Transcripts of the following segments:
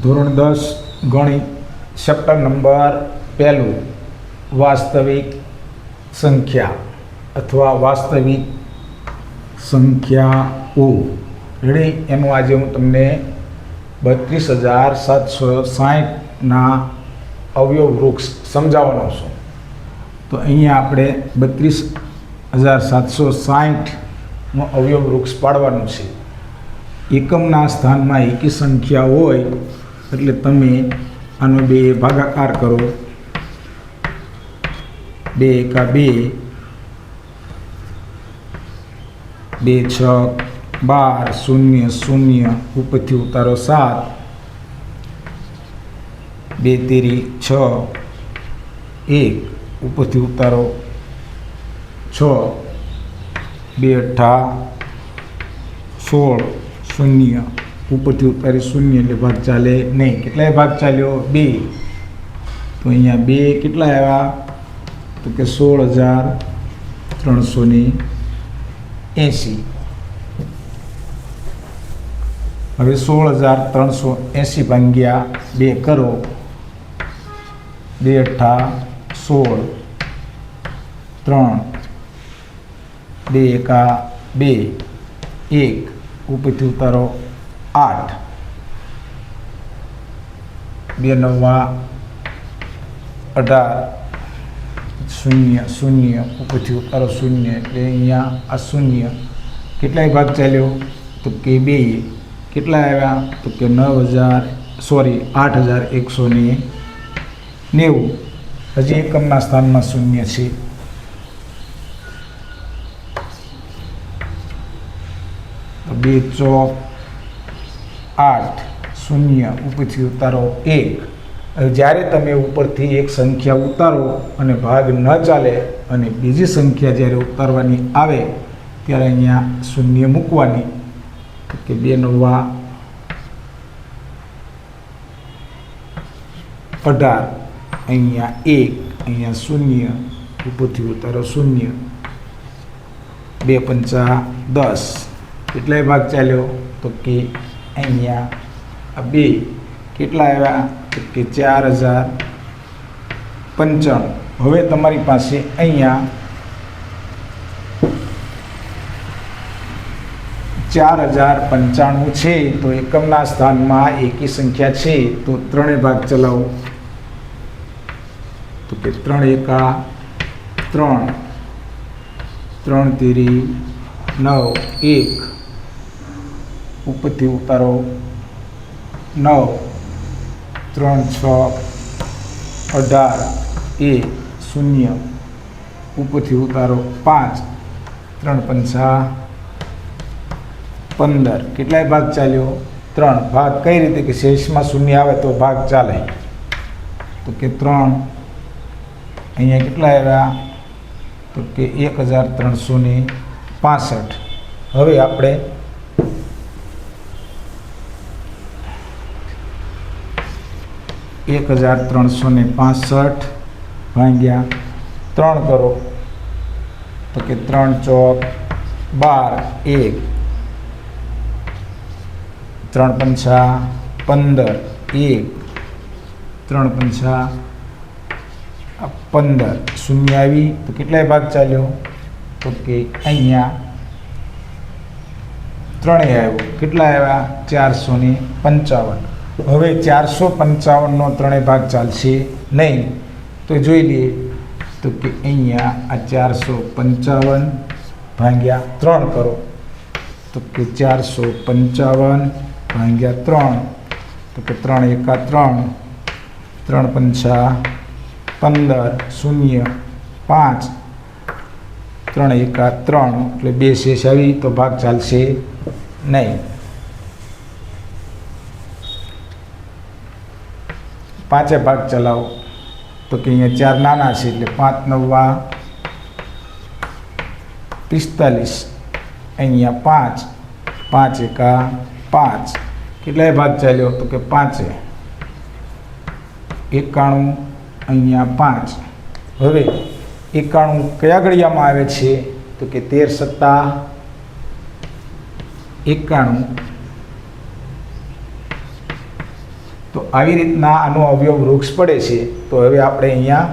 ધોરણ 10 ગણિત chapter number 1 વાસ્તવિક સંખ્યા અથવા વાસ્તવિક સંખ્યાઓ રેડી એનું આજે હું તમને 32,760ના અવયવ વૃક્ષ સમજાવવાનો છું. તો અહીંયા આપણે 32,760નો અવયવ વૃક્ષ પાડવાનું છે. એકમના સ્થાનમાં એકી સંખ્યા હોય એટલે તમે આનો 2 ભાગાકાર કરો. 2 એકા 2, 2 6 12, 0 0 ઉપરથી ઉતારો 7, 2 તેરી 6, 1 ઉપરથી ઉતારો 6, 2 8 16, 0 ઉપરથી ઉતારી 0 એટલે ભાગ ચાલે નહીં. કેટલાય ભાગ ચાલ્યો? 2. તો અહીંયા 2 કેટલા આવ્યા? તો કે 16,380. હવે 16,380 ભાગ્યા 2 કરો. 2 8 16, 3, 2 એકા 2, 1 ઉપરથી ઉતારો 8, 2 9 18, 0 0 ઉપરથી ઉતારો 0 એટલે અહીંયા આ 0. કેટલાય ભાગ ચાલ્યો? તો કે 2. કેટલા આવ્યા? તો કે 8,190. હજી એકમના સ્થાનમાં 0 છે. તો 2 ચોક 8, 0 ઉપરથી ઉતારો 1. જ્યારે તમે ઉપરથી એક સંખ્યા ઉતારો અને ભાગ ન ચાલે અને બીજી સંખ્યા જ્યારે ઉતારવાની આવે ત્યારે અહીંયા 0 મૂકવાની. કે 2 9 18, અહીંયા 1, અહીંયા 0 ઉપરથી ઉતારો 0, 2 5 10. કેટલાય ભાગ ચાલ્યો? તો કે અહીંયા આ 2 કેટલા આવ્યા? તો કે 4,095. હવે તમારી પાસે અહીંયા 4,095 છે. તો એકમના સ્થાનમાં એકી સંખ્યા છે તો 3 ભાગ ચલાવો. તો કે 3 એકા 3, 3 તેરી 9, 1 ઉપરથી ઉતારો 9, 3 6 18, 1 0 ઉપરથી ઉતારો 5, 3 5 15. કેટલાય ભાગ ચાલ્યો? 3 ભાગ. કઈ રીતે? કે શેષમાં 0 આવે તો ભાગ ચાલે. તો કે 3 અહીંયા કેટલા આવ્યા? તો કે 1,365. હવે આપણે 1,365 ભાગ્યા 3 કરો. તો કે 3 ચોક 12, 1 3 5 15, 1 3 5 15. 0 આવી તો કેટલાય ભાગ ચાલ્યો? તો કે અહીંયા 3 આવ્યો. કેટલા આવ્યા? 455. હવે 455નો 3 ભાગ ચાલશે નહીં. તો જોઈ લઈએ. તો કે અહીંયા આ 455 ભાગ્યા 3 કરો. તો કે 455 ભાગ્યા 3. તો કે 3 એકા 3, 3 5 15, 0 5, 3 એકા 3 એટલે 2 શેષ આવી તો ભાગ ચાલશે નહીં. 5 ભાગ ચલાવો. તો કે અહીંયા 4 નાના છે એટલે 5 9 45. અહીંયા 5, 5 એકા 5. કેટલાય ભાગ ચાલ્યો? તો કે 5, 91. અહીંયા 5. હવે 91 કયા ઘડિયામાં આવે છે? તો કે 13 7 91. તો આવી રીતના આનો અવયવ વૃક્ષ પડે છે. તો હવે આપણે અહીંયા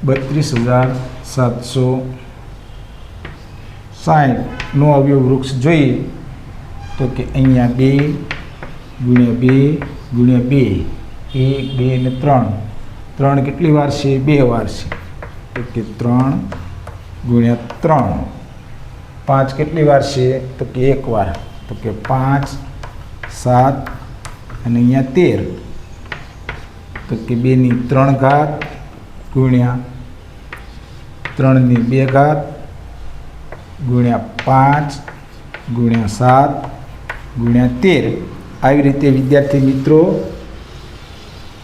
32,760નો અવયવ વૃક્ષ જોઈએ તો કે અહીંયા 2 × 2 × 2 1 2 ને 3 3 કેટલી વાર છે? 2 વાર છે. તો કે 3 × 3 5 કેટલી વાર છે? તો કે 1 વાર. તો કે 5 7 અને અહીંયા 13. તો કે 2 ની 3 ઘાત ગુણ્યા 3 ની 2 ઘાત ગુણ્યા 5 ગુણ્યા 7 ગુણ્યા 13. આવી રીતે વિદ્યાર્થી મિત્રો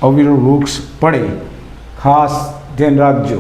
અવયવ વૃક્ષ પડે. ખાસ ધ્યાન રાખજો.